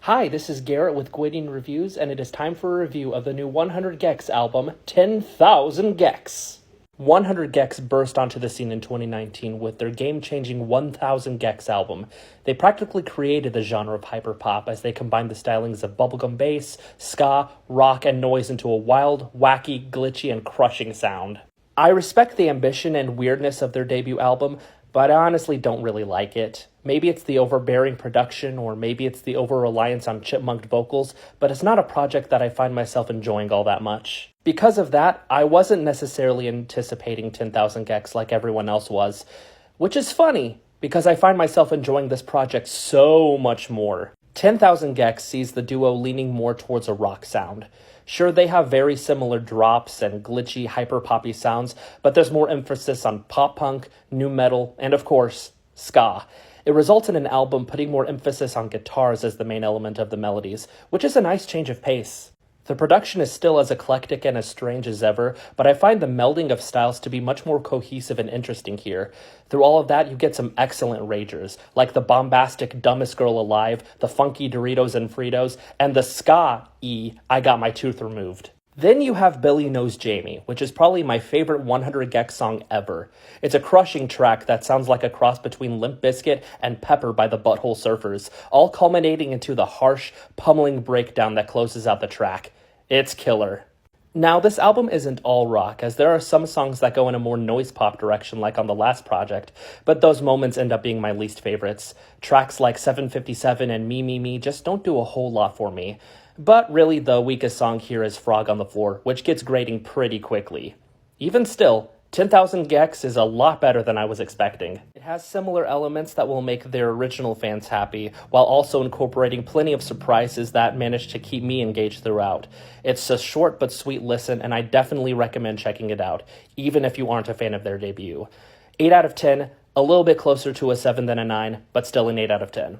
Hi, this is Garrett with Grading Reviews, and it is time for a review of the new 100 gecs album, 10,000 gecs. 100 gecs burst onto the scene in 2019 with their game-changing 1000 gecs album. They practically created the genre of hyperpop as they combined the stylings of bubblegum bass, ska, rock, and noise into a wild, wacky, glitchy, and crushing sound. I respect the ambition and weirdness of their debut album, but I honestly don't really like it. Maybe it's the overbearing production, or maybe it's the over-reliance on chipmunked vocals, but it's not a project that I find myself enjoying all that much. Because of that, I wasn't necessarily anticipating 10,000 gecs like everyone else was, which is funny, because I find myself enjoying this project so much more. 10,000 gecs sees the duo leaning more towards a rock sound. Sure, they have very similar drops and glitchy, hyper-poppy sounds, but there's more emphasis on pop-punk, nu metal, and of course, ska. It results in an album putting more emphasis on guitars as the main element of the melodies, which is a nice change of pace. The production is still as eclectic and as strange as ever, but I find the melding of styles to be much more cohesive and interesting here. Through all of that, you get some excellent ragers, like the bombastic Dumbest Girl Alive, the funky Doritos and Fritos, and the ska-y I Got My Tooth Removed. Then you have Billy Knows Jamie, which is probably my favorite 100 gecs song ever. It's a crushing track that sounds like a cross between Limp Bizkit and Pepper by the Butthole Surfers, all culminating into the harsh, pummeling breakdown that closes out the track. It's killer. Now, this album isn't all rock, as there are some songs that go in a more noise pop direction like on the last project, but those moments end up being my least favorites. Tracks like 757 and Me Me Me just don't do a whole lot for me. But really, the weakest song here is Frog on the Floor, which gets grading pretty quickly. Even still, 10,000 gecs is a lot better than I was expecting. It has similar elements that will make their original fans happy, while also incorporating plenty of surprises that manage to keep me engaged throughout. It's a short but sweet listen, and I definitely recommend checking it out, even if you aren't a fan of their debut. 8 out of 10, a little bit closer to a 7 than a 9, but still an 8 out of 10.